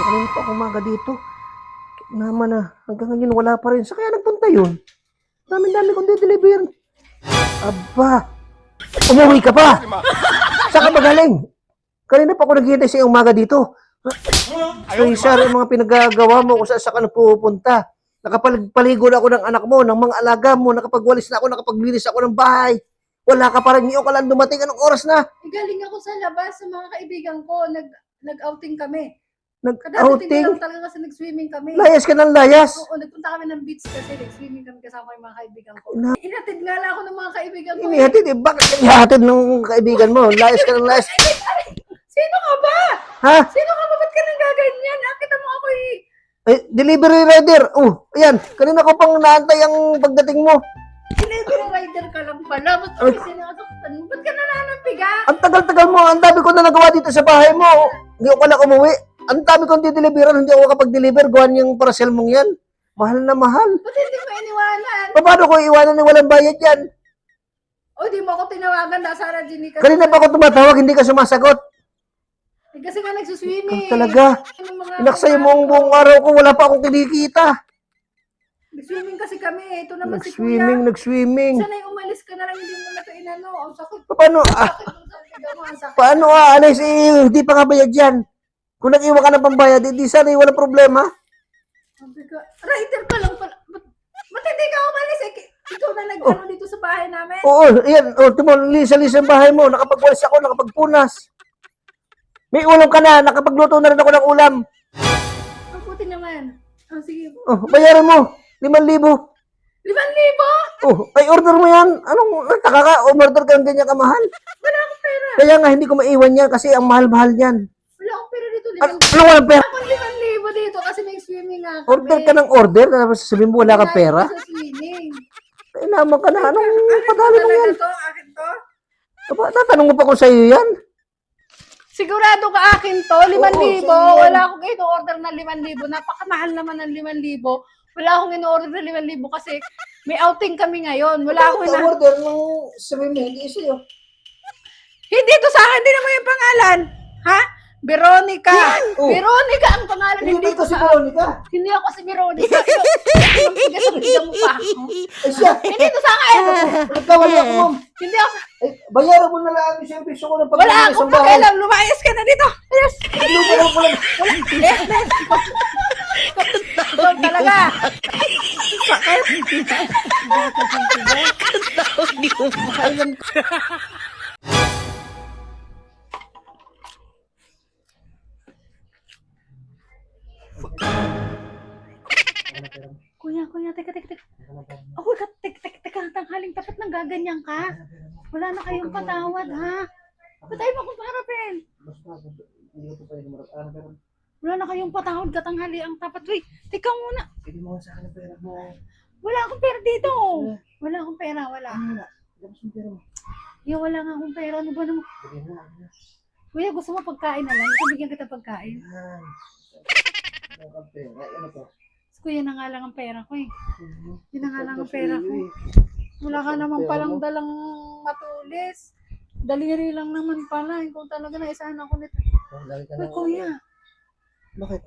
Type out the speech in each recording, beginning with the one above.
Kanina pa umaga dito. Naman na, hanggang ngayon wala pa rin. Sa kaya nagpunta yun? Dami-dami kong dideliver. Aba, umuwi ka pa. Saan ka magaling? Kanina pa ako naghihintay sa umaga dito. Sorry, yung mga pinagagawa mo kung saan ka na pupunta. Nakapaligo na ako ng anak mo, ng mga alaga mo, nakapagwalis na ako, nakapaglinis ako ng bahay. Wala ka pa rin, ngayon ka lang dumating, anong oras na? Galing ako sa labas sa mga kaibigan ko, nag-outing kami. Nag-outing? Kadadating lang talaga kasi nag-swimming kami. Layas ka ng layas? Oo, nagpunta kami ng beach kasi nag-swimming kami kasama yung mga kaibigan ko. Ihatid nga lang ako ng mga kaibigan ko. Inihatid eh, bakit inihatid ng kaibigan mo? Layas ka ng layas. Sino ka ba? Ha? Sino ka ba? Ba't ka nang gaganyan? Nakita mo ako eh. Delivery rider. Ayan, kanina ko pang naantay ang pagdating mo. Delivery rider ka lang pala. Ba't kami sinasaktan mo? Ba't ka nananampiga? Ang tagal-tagal mo, ang dami ko na nagawa dito sa bahay mo. Hindi ako pala umuwi. Ang dami kong dideliveran, hindi ako kapag-deliver. Gawan yung parcel mong yan. Mahal na mahal. Ba't hindi mo iniwanan? Paano ko iwanan ni walang bayad yan? O, di mo ako tinawagan. Nasara Ginny ka. Kanina pa ako tumatawag, hindi ka sumasagot. Kasi nga nagsuswimming. Talaga. Inaksay mo ang buong araw ko, wala pa akong kinikita. Nag-swimming kasi kami. Ito naman si Kuya. Nag-swimming. Sana'y umalis ka na lang, hindi mo na ito inano. Ang sakit. Paano aalis hindi pa nga bayad yan? Kung nag-iwan ka ng pambayad, hindi sana walang problema. Rider ka lang pala. Ba't hindi ka umalis? Ikaw na nag-ano dito sa bahay namin? Oo, yan. Lisa-lisa ang bahay mo. Nakapagwalis ako, nakapagpunas. May ulam ka na, nakapagluto na rin ako ng ulam. Mabuti naman. Sige. Bayaran mo, 5,000. 5,000? Ay order mo yan. Anong nagtaka ka? Umorder ka ng ganyan kamahal? Wala akong pera. Kaya nga, hindi ko maiwan yan kasi ang mahal-mahal yan. Wala akong pera dito. Ano walang pera? Ako 5,000 dito kasi nag-swimming nga kami. Order ka ng order, tapos sabihin mo wala kang pera? Sa swimming. Ay naman ka na, anong padali mo yan? Akin to? Tatanong mo pa kung sa'yo yan? Sigurado ka akin to, 5,000. Wala akong in-order na 5,000. Napakamahal naman ng 5,000. Wala akong in-order na 5,000 kasi may outing kami ngayon. Wala akong in-order ng sabihin mo, hindi sa'yo. Hindi to sa akin, hindi naman yung pangalan. Ha? Veronica. Veronica ang pangalan. Hindi ko si Veronica. Hindi ako si Veronica. Tigas mo pa ako. Hindi to sa akin. Nagkawali ako, ma'am. Hindi ako sa... Bayaran mo na lang yung piso ko ng Wala akong pakialam. Lumayas ka na dito. Yes. Ikaw talaga. Sakit. Kuya, teka. Ako, teka, tanghaling tapat nang gaganyan ka. Wala na kayong patawad, ha? Ba't tayo makumpaharapin? Wala na kayong patawad, katanghali ang tapat. Wait, teka muna. Hindi mo sa akin ang pera mo. Wala akong pera dito. Wala akong pera, wala. Wala nga akong pera. Ano ba naman? Kuya, gusto mo pagkain na lang? Bigyan kita pagkain. Ano to? Kuya, na nga lang ang pera ko eh. Yun na nga lang ang pera ko. Wala ka naman palang dalang matulis. Daliri lang naman pala. Kung talaga naisahan ako nito. Uy, kuya. Bakit?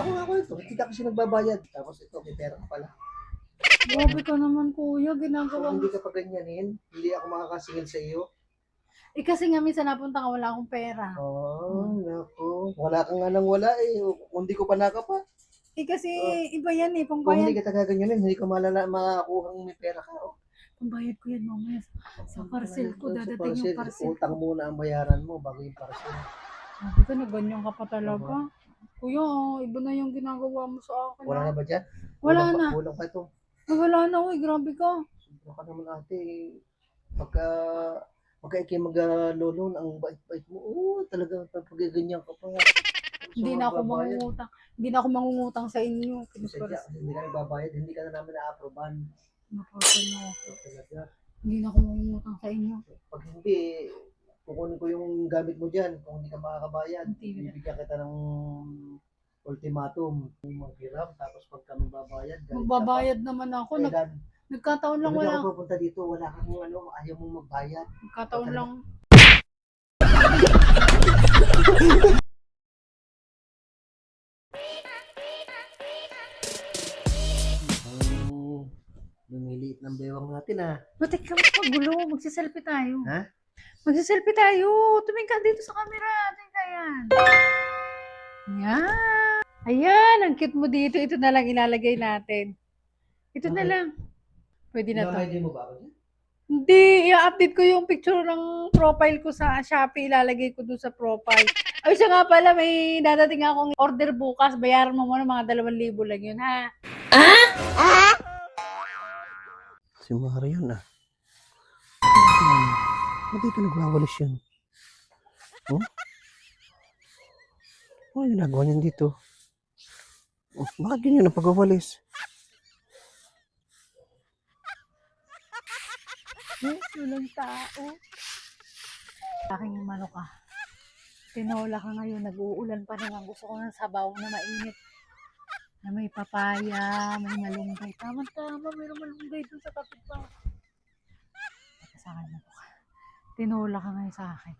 Ako ito. Kita kasi nagbabayad. Tapos ito, may pera ka pala. Grabe ka naman, kuya. Ginagawa mo. Hindi ka pa ganyanin. Hindi ako makakasingil sa iyo. Kasi nga minsan napunta ka, wala akong pera. Naku. Wala ka nga nang wala eh. Hindi ko pa nakapa. Kasi iba yan eh. Kung Pangbayad. hindi kita gaganyanin, hindi ko makakuha ng may pera ka. Pangbayad ko yan mamaya. Sa parcel ko, dadating yung parcel. Utang muna ang bayaran mo bago yung parcel. Sabi ko, naganyan ka pa talaga. Kuya, iba na yung ginagawa mo sa akin. Wala na ba dyan? Wala na. Kulang pa ito. Wala na, grabe ka. Sobra ka naman ate. Pagka ikay mag-lolon, ang bait-bait mo. Talaga, pag-ganyan ka pa. Hindi na ako mangungutang. Hindi na ako mangungutang sa inyo. Hindi ka nagbabayad, hindi ka na namin na-aproban. Napasin mo ako. Hindi na ako mangungutang sa inyo. Pag hindi, kukunin ko yung gamit mo dyan. Kung hindi ka makakabayad, bibigyan kita ng ultimatum. Maghiram, tapos pagka magbabayad. Magbabayad naman ako. Nagkataon lang wala. Hindi ako pupunta dito, wala kang ayaw mong magbayad. Nagkataon lang. liit ng bewang natin ah. Butik ka magulo. Magsiselfie tayo. Ha? Magsiselfie tayo. Tumingin ka dito sa camera. Tingin ka yan. Yan. Ayan, ang cute mo dito. Ito na lang ilalagay natin. Ito na Okay. lang. Pwede na to. Nakahide mo ba ako dyan? Hindi, i-update ko yung picture ng profile ko sa Shopee. Ilalagay ko doon sa profile. Ay, siya nga pala, may dadating akong order bukas. Bayaran mo muna mga 2,000 lang yun, ha? Si Mara yun ah. Ba't dito nagwawalis yun? Oh? Ano yung ginagawa niyan dito? Oh, bakit ganyan ang pagwawalis? Walang tao. Aking manok ka. Tinola ka ngayon, nag-uulan pa naman. Gusto ko ng sabaw na mainit. Na may papaya, may malunggay. Tama-tama, mayroong malunggay dun sa kapit pa. Teka sa akin, manok ka. Tinola ka ngayon sa akin.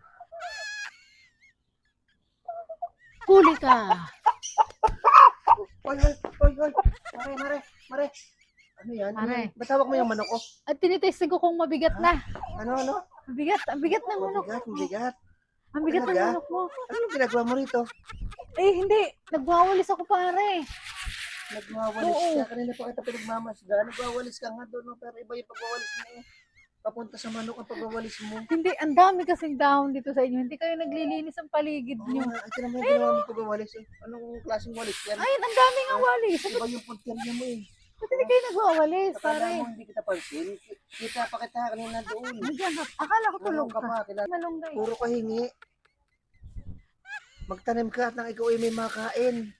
Huli ka! Oy, oy, oy, oy. Mare. Ano yan? Mare. Ba't hawak mo yung manok ko? At tinitesting ko kung mabigat na. Ano? Ang bigat ng manok. Mabigat. Ang bigat ng Talaga? manok mo. Ano yung ginagawa mo rito? Eh, hindi. Nagwawalis ako, pare. Nagwawalis Oo. ka. Kanina pa kita pinagmamasda. Nagwawalis ka nga doon. No? Pero iba yung pagwawalis mo. Papunta sa manok ang pagwawalis mo. Hindi, ang dami kasing dahon dito sa inyo. Hindi kayo naglilinis ang paligid nyo. Ito naman yung ginawa mo pagwawalis. Anong klaseng walis yan? Ay, ang dami nga walis. Iba yung punterya mo eh. Ba't hindi kayo nagwawalis, Akala pare? mo hindi kita pansin. Kita pa kita kanina doon. Nandiyan ka. Akala ko tulog Tulog ka ka. pa. Malunggay. Puro ka hingi. Magtanim ka at nang ikaw ay may makain.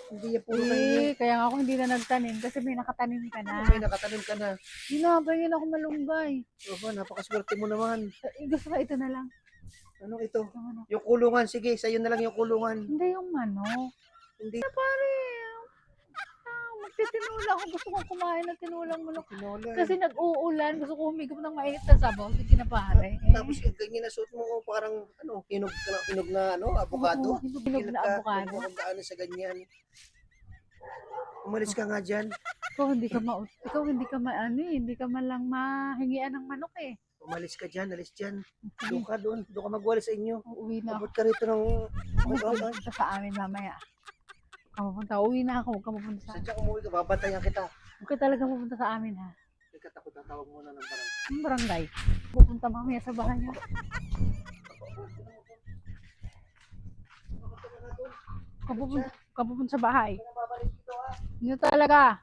Hindi yan puro ka hingi. Eh, kaya nga ako hindi na nagtanim kasi may nakatanim ka na. May nakatanim ka na. Hinabangin ako malunggay. Opo, napakaswerte mo naman. Gusto ka ito na lang. Anong ito? Yung ano. Yung kulungan. Sige, sa'yo na lang yung kulungan. Hindi yung manok. Hindi. Pare, magtitinula ako. Gusto kong kumain ng tinulang manok. Tinola. Kasi nag-uulan. Gusto ko humigop ng mainit na sabaw. Sige na pare. Tapos yung ganyan na suot mo, parang hinog na avocado. Hinog na avocado. Huwag mo kang sa ganyan. Umalis ka nga dyan. Ikaw hindi ka hindi ka man lang mahingian ng manok eh. Umalis ka dyan, alis dyan. Doon ka magwala sa inyo. Uuwi na ako. Abot ka rito ng... Pupunta sa amin mamaya. Uwi na ako. Huwag ka pupunta sa amin. Sadya umuwi ka, babantayan kita. Huwag ka talaga pupunta sa amin ha. Teka, takot tatawag muna ng barangay. Ang barangay. Pupunta mamaya sa bahay niya. Ka pupunta sa bahay. Yun talaga.